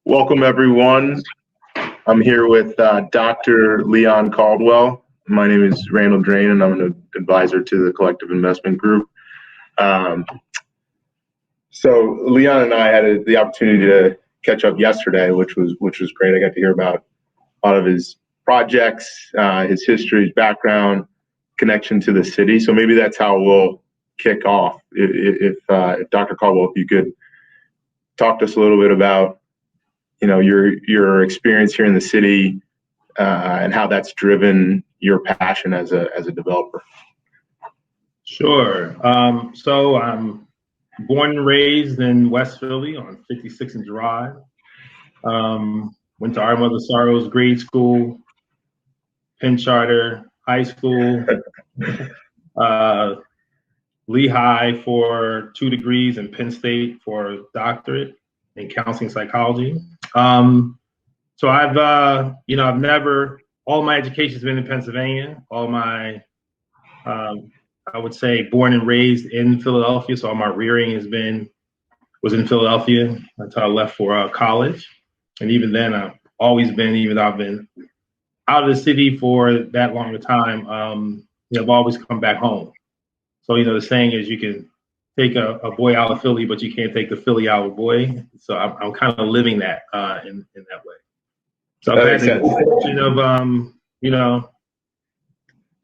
Welcome, everyone. I'm here with Dr. Leon Caldwell. My name is Randall Drain, and I'm an advisor to the Collective Investment Group. Um, so Leon and I had the opportunity to catch up yesterday, which was great. I got to hear about a lot of his projects, his history, his background, connection to the city. So maybe that's how we'll kick off. If Dr. Caldwell, if you could talk to us a little bit about your experience here in the city and how that's driven your passion as a developer. Sure. So I'm born and raised in West Philly on 56 and Drive. Went to Our Mother Sorrow's grade school, Penn Charter High School, Lehigh for 2 degrees, and Penn State for a doctorate in counseling psychology. So I've never, all my education's been in Pennsylvania. All my, I would say, born and raised in Philadelphia. So all my rearing was in Philadelphia until I left for college. And even then, I've always been, even though I've been out of the city for that long a time, I've always come back home. So, the saying is you can take a boy out of Philly, but you can't take the Philly out of a boy. So I'm kind of living that in that way. So I've had the fortune of,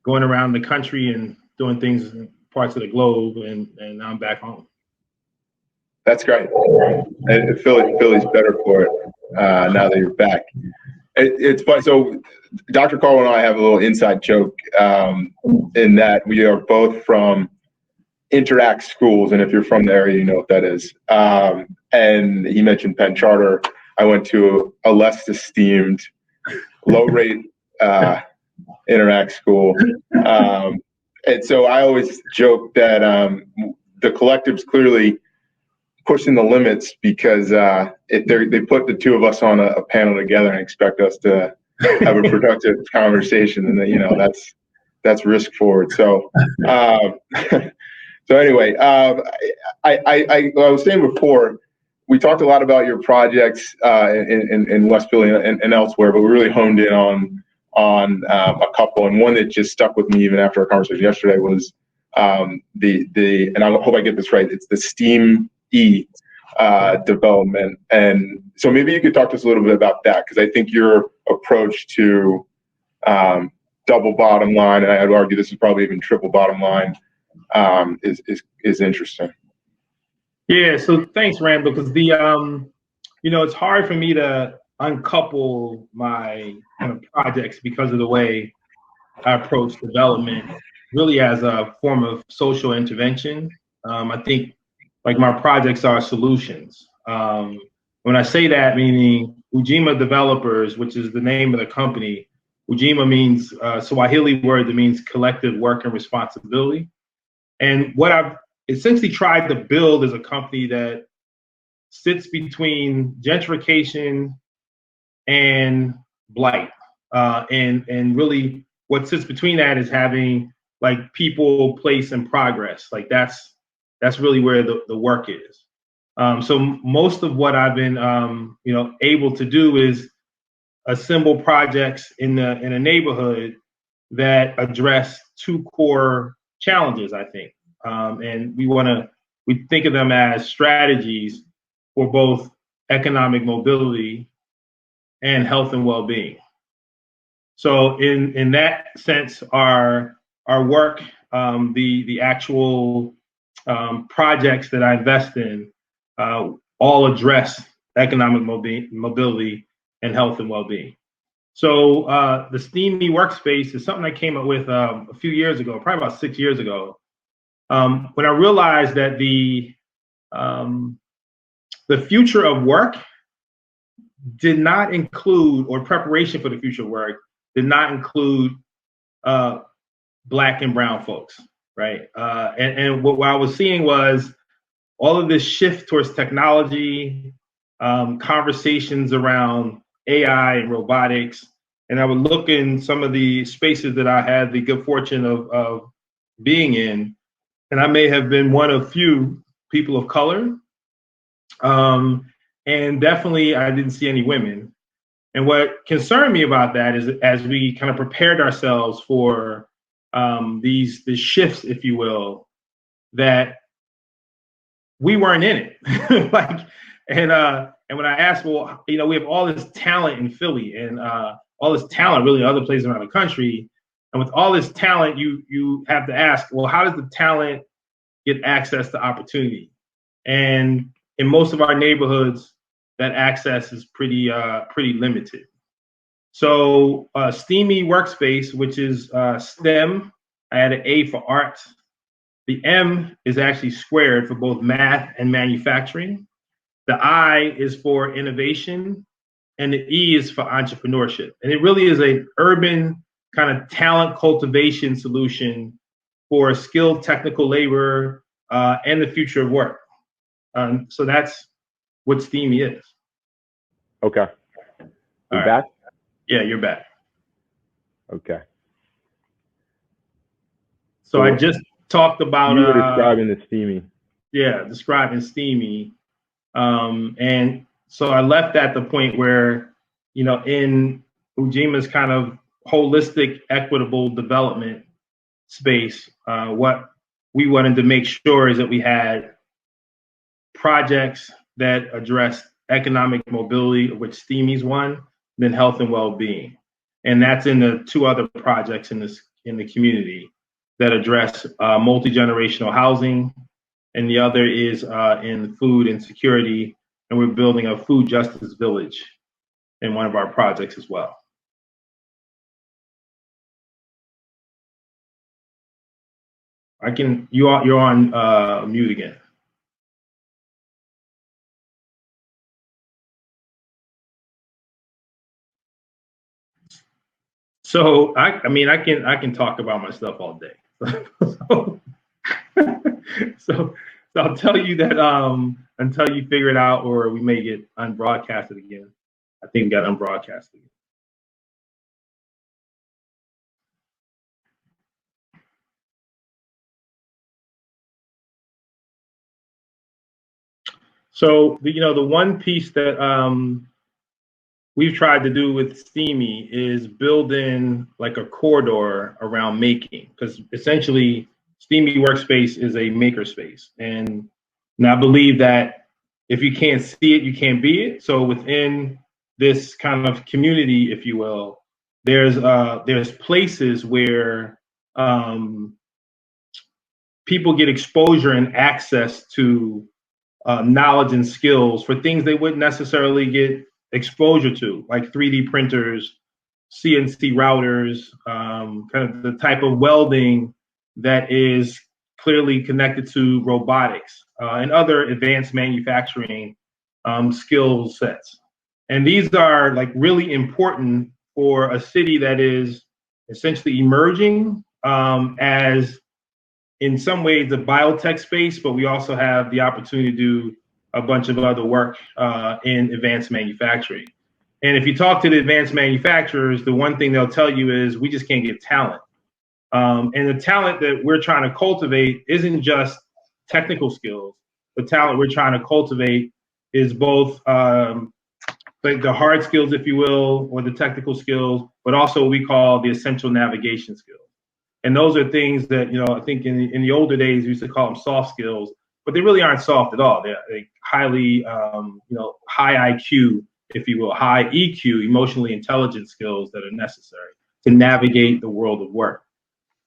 going around the country and doing things in parts of the globe, and now I'm back home. That's great. And Philly's better for it now that you're back. It's funny. So Dr. Caldwell and I have a little inside joke in that we are both from Interact schools, and if you're from the area, you know what that is. And he mentioned Penn Charter. I went to a less esteemed, low-rate Interact school. And so I always joke that the collective's clearly pushing the limits because they put the two of us on a panel together and expect us to have a productive conversation, and then, that's risk forward. So so anyway, I was saying before, we talked a lot about your projects in West Philly and elsewhere, but we really honed in on a couple, and one that just stuck with me even after our conversation yesterday was the and I hope I get this right. It's the Steam E development, and so maybe you could talk to us a little bit about that, because I think your approach to double bottom line, and I'd argue this is probably even triple bottom line, is interesting. Yeah. So thanks, Randall, because it's hard for me to uncouple my kind of projects because of the way I approach development, really as a form of social intervention. I think like my projects are solutions. When I say that, meaning Ujima Developers, which is the name of the company, Ujima means Swahili word that means collective work and responsibility. And what I've essentially tried to build is a company that sits between gentrification and blight. And really what sits between that is having like people, place, and progress. Like that's really where the work is. So most of what I've been able to do is assemble projects in a neighborhood that address two core challenges, I think. And we think of them as strategies for both economic mobility and health and well-being. So in that sense, our work, the actual projects that I invest in, all address economic mobility and health and well-being. So the Steamy workspace is something I came up with a few years ago, probably about 6 years ago, when I realized that the future of work did not include, or preparation for the future of work did not include Black and brown folks, right? And what I was seeing was all of this shift towards technology, conversations around AI and robotics. And I would look in some of the spaces that I had the good fortune of being in, and I may have been one of few people of color. and definitely I didn't see any women. And what concerned me about that is as we kind of prepared ourselves for these shifts, if you will, that we weren't in it. Like, and when I asked, well, you know, we have all this talent in Philly and all this talent really in other places around the country. And with all this talent, you have to ask, well, how does the talent get access to opportunity? And in most of our neighborhoods, that access is pretty limited. So STEAMY workspace, which is STEM, I had an A for art. The M is actually squared for both math and manufacturing. The I is for innovation, and the E is for entrepreneurship. And it really is a urban kind of talent cultivation solution for skilled technical labor and the future of work. So that's what STEAMY is. Okay. You All back? right. Yeah, you're back. Okay. So I just talked about you were describing the STEAMY. Yeah, describing STEAMY. And so I left at the point where, you know, in Ujima's kind of holistic, equitable development space, what we wanted to make sure is that we had projects that address economic mobility, of which STEAMY's one, then health and well-being. And that's in the two other projects in the community that address multi-generational housing, and the other is in food insecurity, and we're building a food justice village in one of our projects as well. You're on mute again. So I can talk about my stuff all day. so I'll tell you that until you figure it out, or we may get unbroadcasted again. I think we got unbroadcasted again. So the one piece that we've tried to do with STEAMY is build in like a corridor around making, because essentially STEAMY workspace is a maker space. And I believe that if you can't see it, you can't be it. So within this kind of community, if you will, there's places where people get exposure and access to knowledge and skills for things they wouldn't necessarily get exposure to, like 3D printers, CNC routers, kind of the type of welding that is clearly connected to robotics and other advanced manufacturing skill sets. And these are like really important for a city that is essentially emerging as in some ways the biotech space, but we also have the opportunity to do a bunch of other work in advanced manufacturing. And if you talk to the advanced manufacturers, the one thing they'll tell you is we just can't get talent. And the talent that we're trying to cultivate isn't just technical skills. The talent we're trying to cultivate is both like the hard skills, if you will, or the technical skills, but also what we call the essential navigation skills. And those are things that, I think in the older days, we used to call them soft skills, but they really aren't soft at all. They're highly, high IQ, if you will, high EQ, emotionally intelligent skills that are necessary to navigate the world of work.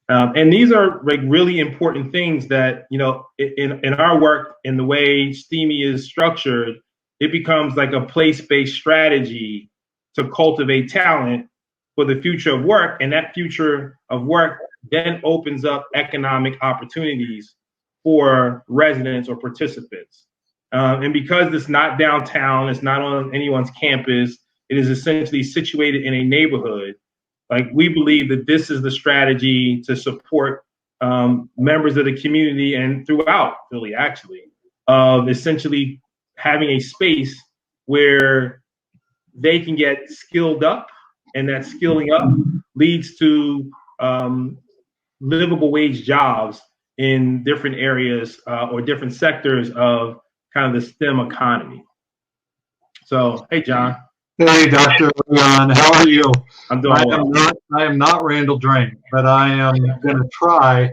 And these are like really important things that, in our work, in the way STEAMY is structured, it becomes like a place-based strategy to cultivate talent for the future of work. And that future of work then opens up economic opportunities for residents or participants. And because it's not downtown, it's not on anyone's campus, it is essentially situated in a neighborhood. Like, we believe that this is the strategy to support members of the community and throughout Philly, actually, of essentially having a space where they can get skilled up, and that skilling up leads to livable wage jobs in different areas or different sectors of kind of the STEM economy. So, hey, John. Hey, Dr. Leon, how are you? I'm doing well. I am not Randall Drain, but I am going to try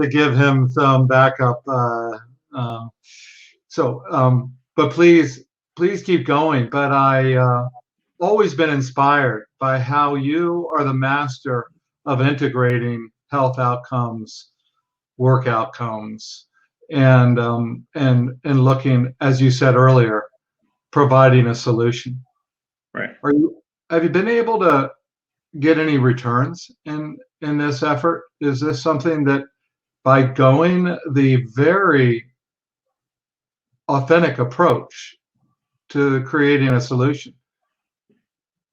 to give him some backup. But please keep going. But I always been inspired by how you are the master of integrating health outcomes, work outcomes, and looking, as you said earlier, providing a solution. Right. Have you been able to get any returns in this effort? Is this something that by going the very authentic approach to creating a solution,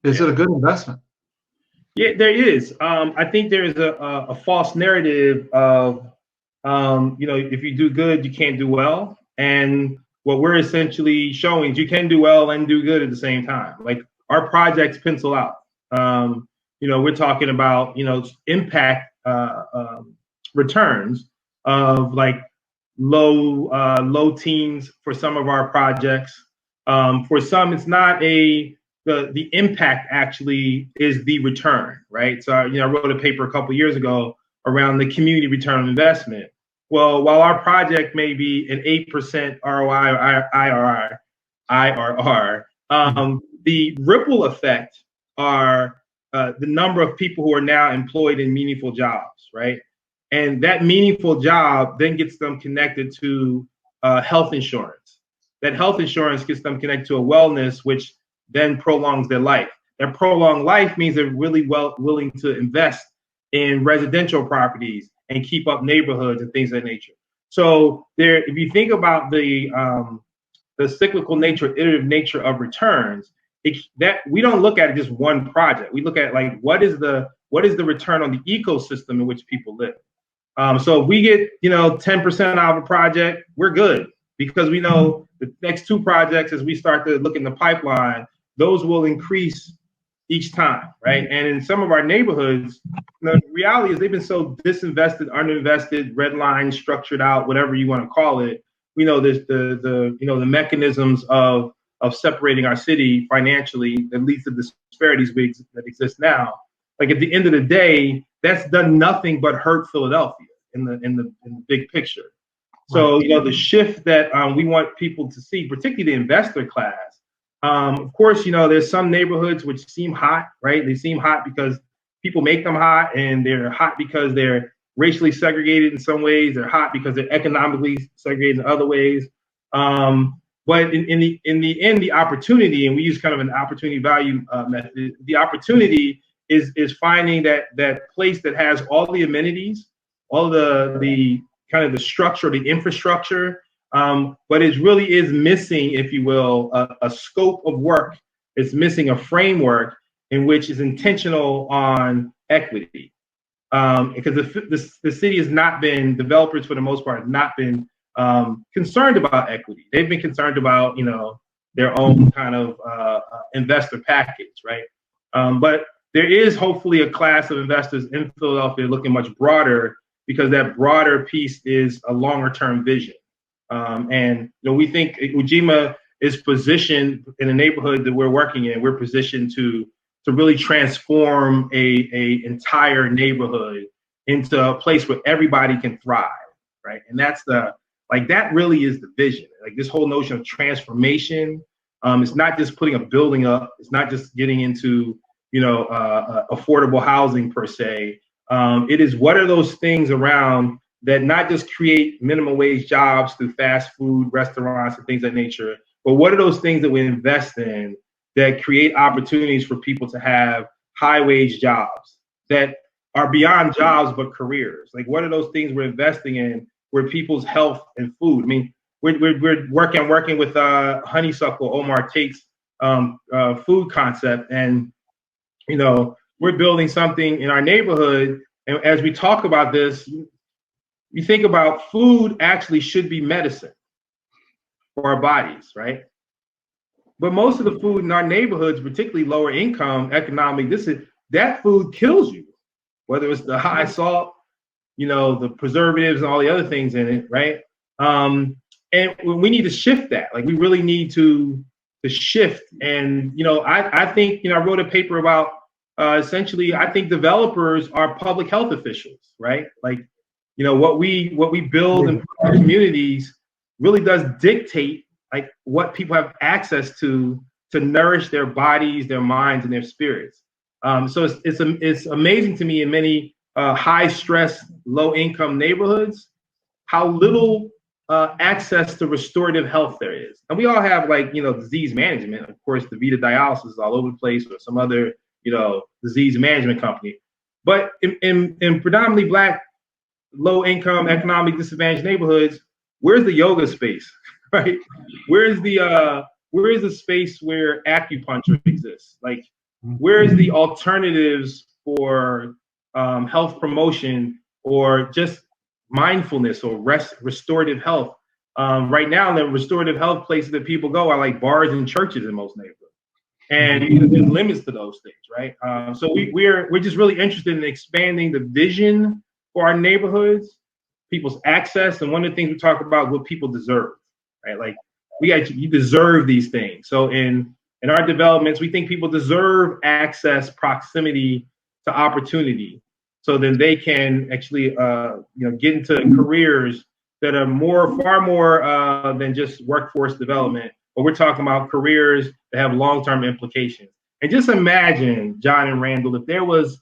is it a good investment? Yeah, there is. I think there is a false narrative of, if you do good, you can't do well. And what we're essentially showing is you can do well and do good at the same time. Like our projects pencil out. We're talking about, impact returns of like low teens for some of our projects. For some, it's not the impact actually is the return, right? So, I wrote a paper a couple years ago around the community return on investment. Well, while our project may be an 8% ROI or IRR, the ripple effect are the number of people who are now employed in meaningful jobs, right? And that meaningful job then gets them connected to health insurance. That health insurance gets them connected to a wellness, which then prolongs their life. That prolonged life means they're really willing to invest in residential properties and keep up neighborhoods and things of that nature. So if you think about the cyclical nature, iterative nature of returns, that we don't look at it just one project. We look at like what is the return on the ecosystem in which people live. So if we get 10% out of a project, we're good because we know the next two projects as we start to look in the pipeline, those will increase each time, right? And in some of our neighborhoods, the reality is they've been so disinvested, underinvested, redlined, structured out, whatever you want to call it. We know there's the mechanisms of separating our city financially that leads to the disparities that exist now. Like at the end of the day, that's done nothing but hurt Philadelphia in the big picture. So the shift that we want people to see, particularly the investor class. Of course, there's some neighborhoods which seem hot, right? They seem hot because people make them hot, and they're hot because they're racially segregated in some ways. They're hot because they're economically segregated in other ways. But in the end, the opportunity, and we use kind of an opportunity value method. The opportunity is finding that place that has all the amenities, all the kind of the structure, the infrastructure. But it really is missing, if you will, a scope of work. It's missing a framework in which is intentional on equity. Because the city has not been, developers for the most part have not been concerned about equity. They've been concerned about, their own kind of investor package, right? But there is hopefully a class of investors in Philadelphia looking much broader because that broader piece is a longer term vision. And we think Ujima is positioned in the neighborhood that we're working in. We're positioned to really transform a entire neighborhood into a place where everybody can thrive, right? And that's that really is the vision. Like this whole notion of transformation. It's not just putting a building up. It's not just getting into affordable housing per se. It is what are those things around that not just create minimum wage jobs through fast food restaurants and things of that nature, but what are those things that we invest in that create opportunities for people to have high wage jobs that are beyond jobs but careers? Like what are those things we're investing in where people's health and food? I mean, we're working with Honeysuckle, Omar Tate's food concept, and we're building something in our neighborhood. And as we talk about this, you think about food actually should be medicine for our bodies, right? But most of the food in our neighborhoods, particularly lower income, economic, that food kills you, whether it's the high salt, the preservatives and all the other things in it, right? And we need to shift that. Like we really need to shift. And I think I wrote a paper about essentially I think developers are public health officials, right? Like what we build in our communities really does dictate like what people have access to nourish their bodies, their minds, and their spirits. So it's amazing to me in many high stress, low income neighborhoods how little access to restorative health there is. And we all have like disease management. Of course, the Vita dialysis is all over the place, or some other disease management company. But in predominantly Black, low income, economic disadvantaged neighborhoods, where's the yoga space, right? Where is the space where acupuncture exists? Like, where is the alternatives for health promotion or just mindfulness or restorative health? Right now, the restorative health places that people go are like bars and churches in most neighborhoods, and there's limits to those things, right? So we're just really interested in expanding the vision for our neighborhoods, people's access, and one of the things we talk about what people deserve, right? Like you deserve these things. So in our developments, we think people deserve access, proximity to opportunity, so then they can actually get into careers that are far more than just workforce development. But we're talking about careers that have long-term implications. And just imagine, John and Randall, if there was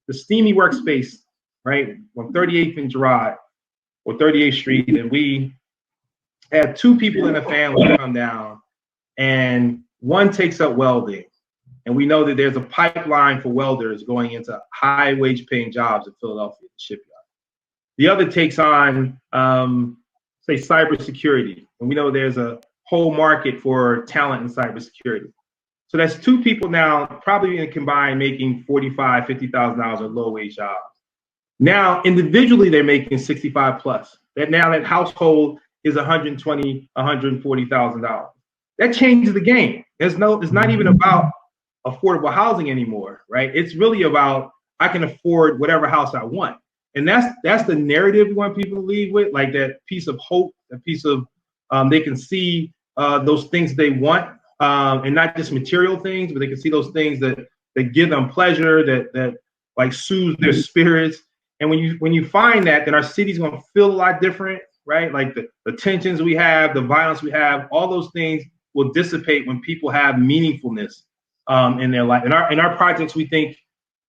the steamy workspace, right, on 38th and Girard or 38th Street, and we had two people in a family come down, and one takes up welding, and we know that there's a pipeline for welders going into high wage paying jobs in Philadelphia shipyard. The other takes on, say, cybersecurity, and we know there's a whole market for talent in cybersecurity. So that's two people now probably in combined making $45,000, $50,000 a low wage job. Now individually they're making 65 plus. That household is $120,000, $140,000. That changes the game. It's not even about affordable housing anymore, right? It's really about I can afford whatever house I want. And that's the narrative we want people to leave with, like that piece of hope, that piece of they can see those things they want, and not just material things, but they can see those things that give them pleasure, that like soothe their spirits. And when you find that, then our city's gonna feel a lot different, right? Like the tensions we have, the violence we have, all those things will dissipate when people have meaningfulness in their life. And our projects, we think,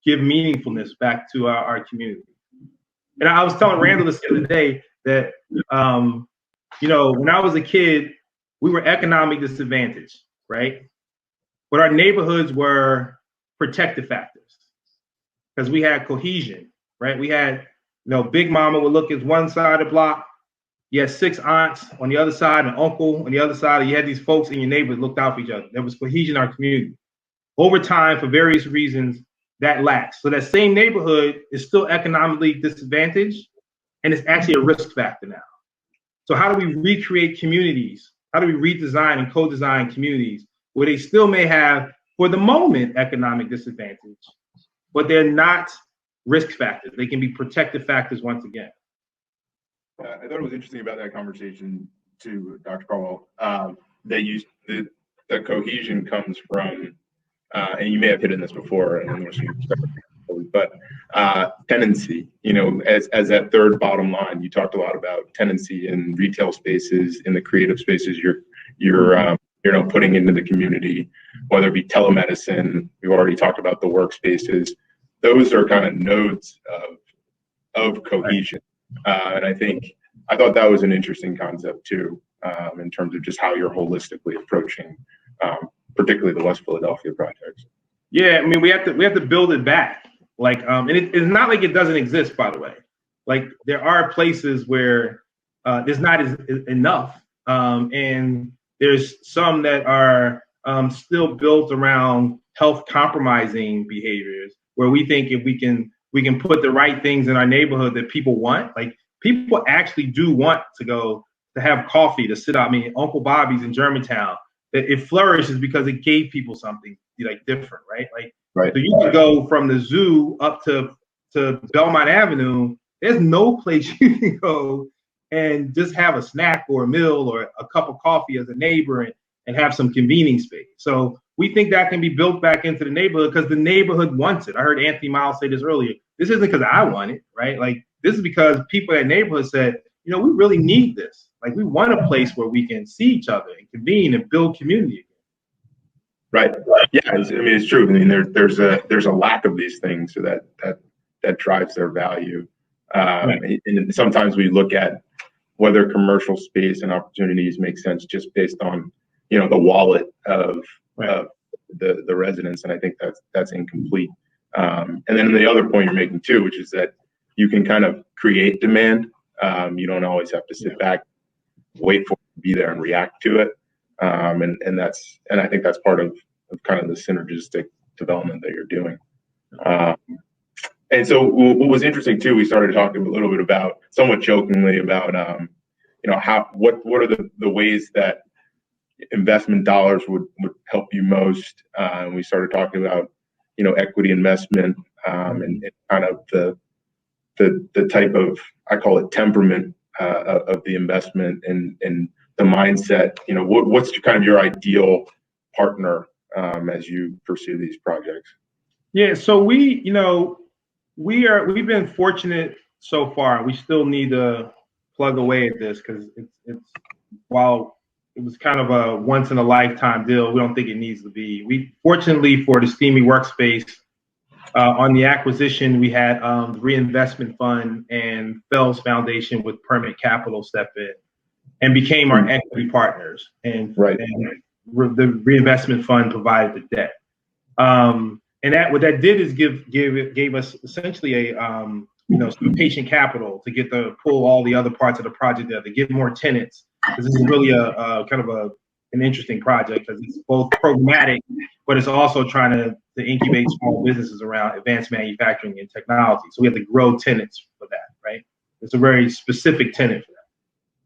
give meaningfulness back to our community. And I was telling Randall this the other day that, when I was a kid, we were economic disadvantaged, right? But our neighborhoods were protective factors because we had cohesion, right? We had, Big Mama would look at one side of the block. You had 6 aunts on the other side, an uncle on the other side. And you had these folks in your neighborhood looked out for each other. There was cohesion in our community. Over time, for various reasons, that lacks. So that same neighborhood is still economically disadvantaged, and it's actually a risk factor now. So how do we recreate communities? How do we redesign and co-design communities where they still may have, for the moment, economic disadvantage, but they're not risk factors? They can be protective factors once again. I thought it was interesting about that conversation too, Dr. Caldwell, that the cohesion comes from, and you may have hit on this before, but tenancy, as that third bottom line. You talked a lot about tenancy in retail spaces, in the creative spaces you're putting into the community, whether it be telemedicine. We've already talked about the workspaces. Those are kind of nodes of cohesion. And I thought that was an interesting concept too, in terms of just how you're holistically approaching, particularly the West Philadelphia projects. Yeah, I mean, we have to build it back. Like, and it's not like it doesn't exist, by the way. Like, there are places where there's not enough, and there's some that are still built around health compromising behaviors, where we think if we can put the right things in our neighborhood that people want, like people actually do want to go to have coffee, to sit out. I mean, Uncle Bobby's in Germantown, that it flourishes because it gave people something like different, right? Like, right. So you can go from the zoo up to Belmont Avenue. There's no place you can go and just have a snack or a meal or a cup of coffee as a neighbor and have some convening space. So we think that can be built back into the neighborhood because the neighborhood wants it. I heard Anthony Miles say this earlier. This isn't because I want it, right? Like, this is because people in that neighborhood said, you know, we really need this. Like, we want a place where we can see each other and convene and build community again. Right. Yeah. I mean, it's true. I mean, there's a lack of these things, so that drives their value. Right. And sometimes we look at whether commercial space and opportunities make sense just based on, you know, the wallet of the residents, and I think that's incomplete. And then the other point you're making too, which is that you can kind of create demand. You don't always have to sit back, wait for it to be there and react to it. And I think that's part of kind of the synergistic development that you're doing. And so what was interesting too, we started talking a little bit about, somewhat jokingly, about you know, what are the ways that investment dollars would help you most. And we started talking about, you know, equity investment, and kind of the type of, I call it temperament, of the investment and the mindset. You know, what's kind of your ideal partner as you pursue these projects? Yeah, so we've been fortunate so far. We still need to plug away at this because it's while it was kind of a once in a lifetime deal, we don't think it needs to be. We fortunately for the Steamy Workspace, on the acquisition, we had the Reinvestment Fund and Fells Foundation with Permit Capital step in and became our equity partners. And the Reinvestment Fund provided the debt. And what that did is gave us essentially a some patient capital to get to pull all the other parts of the project together, get more tenants. Because this is really a kind of an interesting project because it's both programmatic, but it's also trying to incubate small businesses around advanced manufacturing and technology. So we have to grow tenants for that, right? It's a very specific tenant for that.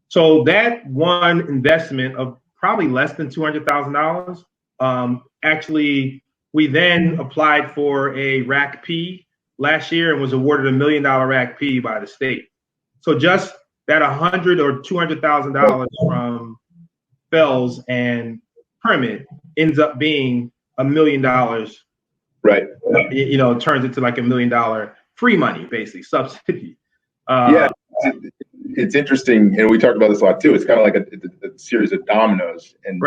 So that one investment of probably less than $200,000, actually, we then applied for a RAC P last year and was awarded $1 million RAC P by the state. So just that $100,000 or $200,000 from Fells and Permit ends up being $1 million. Right. You know, it turns into like $1 million free money, basically subsidy. Yeah, it's interesting, and we talked about this a lot too. It's kind of like a series of dominoes, and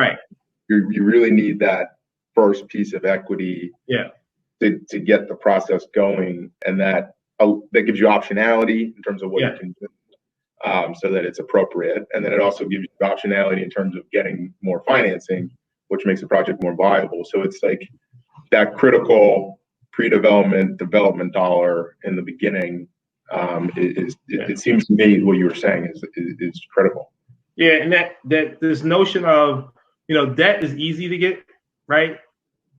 you really need that first piece of equity, to get the process going, and that gives you optionality in terms of what you can do, so that it's appropriate, and then it also gives you optionality in terms of getting more financing, which makes the project more viable. So it's like that critical pre-development development dollar in the beginning. It seems to me what you were saying is critical. Yeah, and that this notion of, you know, debt is easy to get, right?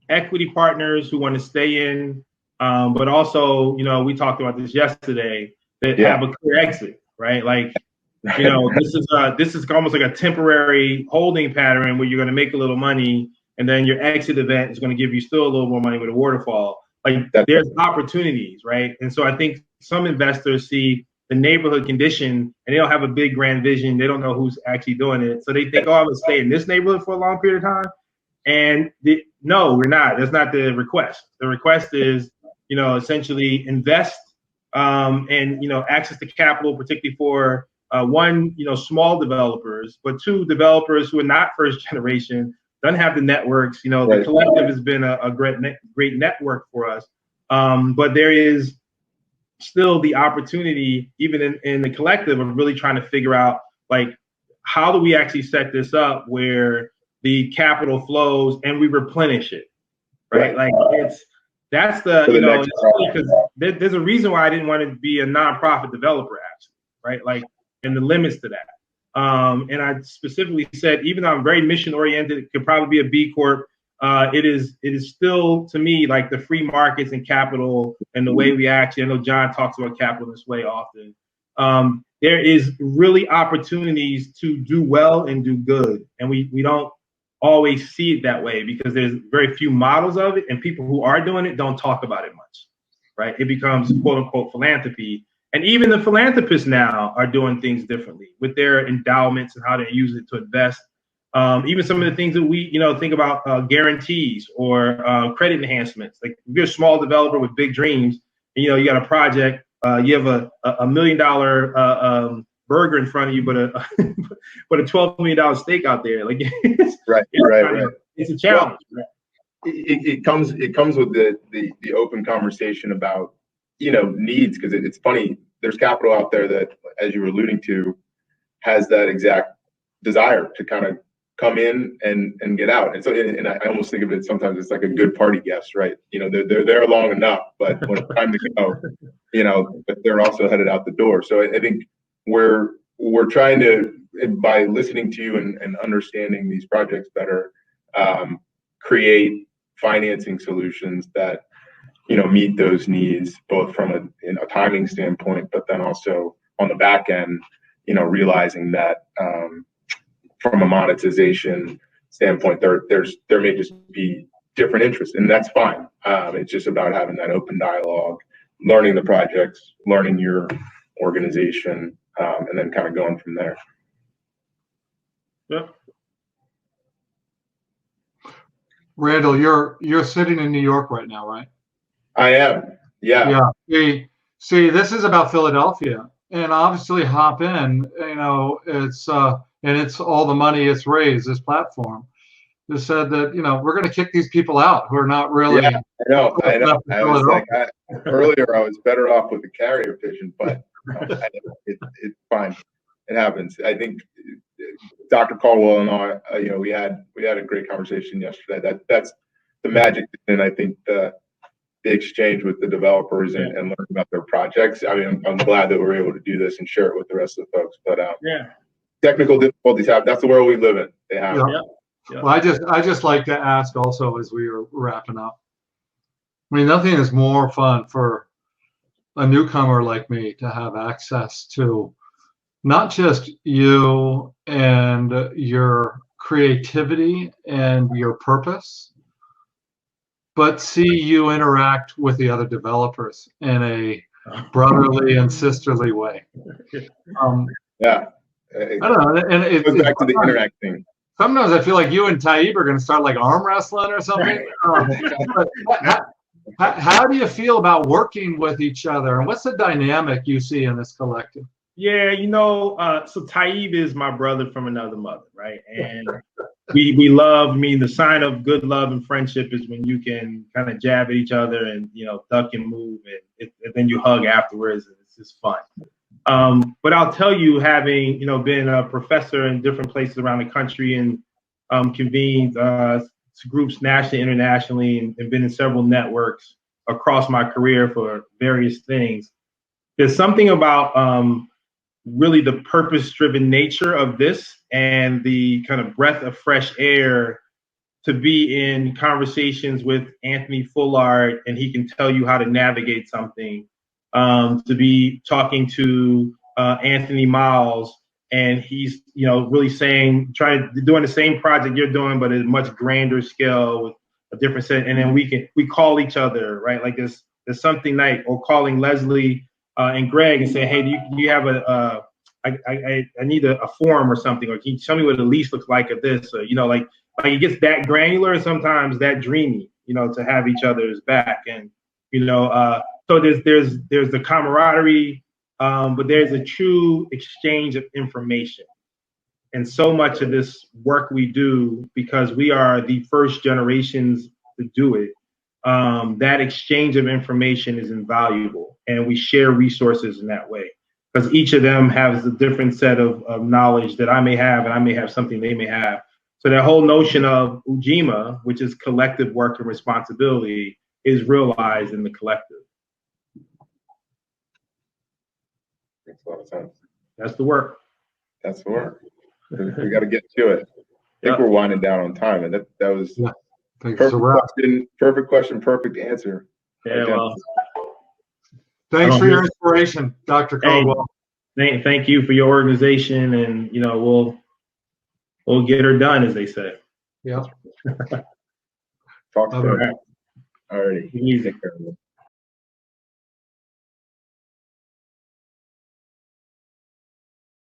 Equity partners who want to stay in, but also, you know, we talked about this yesterday, that have a clear exit, right? Like, you know, this is almost like a temporary holding pattern where you're going to make a little money, and then your exit event is going to give you still a little more money with a waterfall. Like, there's opportunities, right? And so I think some investors see the neighborhood condition and they don't have a big grand vision. They don't know who's actually doing it. So they think, oh, I'm going to stay in this neighborhood for a long period of time. And no, we're not. That's not the request. The request is, you know, essentially invest and, you know, access to capital, particularly for one, you know, small developers, but two, developers who are not first generation, don't have the networks. You know, the collective has been a great network for us. But there is still the opportunity, even in the collective, of really trying to figure out, like, how do we actually set this up where the capital flows and we replenish it, right? Like, that's the, you know, because there's a reason why I didn't want to be a nonprofit developer, actually, right? Like, and the limits to that. And I specifically said, even though I'm very mission oriented, it could probably be a B Corp. It is still, to me, like the free markets and capital and the way we actually, I know John talks about capital this way often. There is really opportunities to do well and do good. And we don't always see it that way because there's very few models of it, and people who are doing it don't talk about it much, right? It becomes quote unquote philanthropy. And even the philanthropists now are doing things differently with their endowments and how they use it to invest. Even some of the things that we, think about guarantees or credit enhancements. Like if you're a small developer with big dreams, and, you got a project, you have a $1 million burger in front of you, but a but a $12 million steak out there. Like right. It's a challenge. Well, it comes with the open conversation about needs, because it's funny. There's capital out there that, as you were alluding to, has that exact desire to kind of come in and get out. And so, and I almost think of it sometimes it's like a good party guest, right? They're there long enough, but when it's time to go, but they're also headed out the door. So I think we're trying to, by listening to you and understanding these projects better, create financing solutions that meet those needs, both from a timing standpoint, but then also on the back end, realizing that from a monetization standpoint, there may just be different interests, and that's fine. It's just about having that open dialogue, learning the projects, learning your organization, and then kind of going from there. Yeah. Randall, you're sitting in New York right now, right? I am. Yeah. Yeah. See, this is about Philadelphia, and obviously hop in. It's and it's all the money it's raised. This platform just said that we're going to kick these people out who are not really. Yeah, I know. I was like, earlier I was better off with the carrier pigeon, but it's fine. It happens. I think Dr. Caldwell and I, we had a great conversation yesterday. That's the magic, and I think the exchange with the developers and learn about their projects. I mean, I'm glad that we're able to do this and share it with the rest of the folks. But technical difficulties happen. That's the world we live in. They happen. Yeah. Well, I just like to ask also, as we are wrapping up. I mean, nothing is more fun for a newcomer like me to have access to not just you and your creativity and your purpose, but see you interact with the other developers in a brotherly and sisterly way. Yeah. I don't know. And it goes back to the interact thing. Sometimes I feel like you and Taib are going to start like arm wrestling or something. How do you feel about working with each other, and what's the dynamic you see in this collective? Yeah, so Taib is my brother from another mother, right? And we love. I mean, the sign of good love and friendship is when you can kind of jab at each other and duck and move, and then you hug afterwards, and it's just fun. But I'll tell you, having been a professor in different places around the country and convened groups nationally, internationally, and been in several networks across my career for various things, there's something about really the purpose-driven nature of this and the kind of breath of fresh air to be in conversations with Anthony Fullard, and he can tell you how to navigate something. To be talking to Anthony Miles, and he's really doing the same project you're doing, but at a much grander scale with a different set. And then we call each other, right? Like there's something like, or calling Leslie and Greg and saying, hey, do you have I need a form or something, or can you tell me what the lease looks like of this? Or, like it gets that granular and sometimes that dreamy, to have each other's back. And so there's the camaraderie, but there's a true exchange of information. And so much of this work we do, because we are the first generations to do it, that exchange of information is invaluable, and we share resources in that way, because each of them has a different set of knowledge that I may have, and I may have something they may have. So that whole notion of Ujima, which is collective work and responsibility, is realized in the collective. Makes a lot of sense. That's the work. That's the work. We got to get to it. I think we're winding down on time, and that was perfect question, perfect answer. Yeah, well. Thanks for your inspiration, Dr. Caldwell. Thank you for your organization, and we'll get her done, as they say. Yeah. Talk to you. All righty. Easy. Take care of it.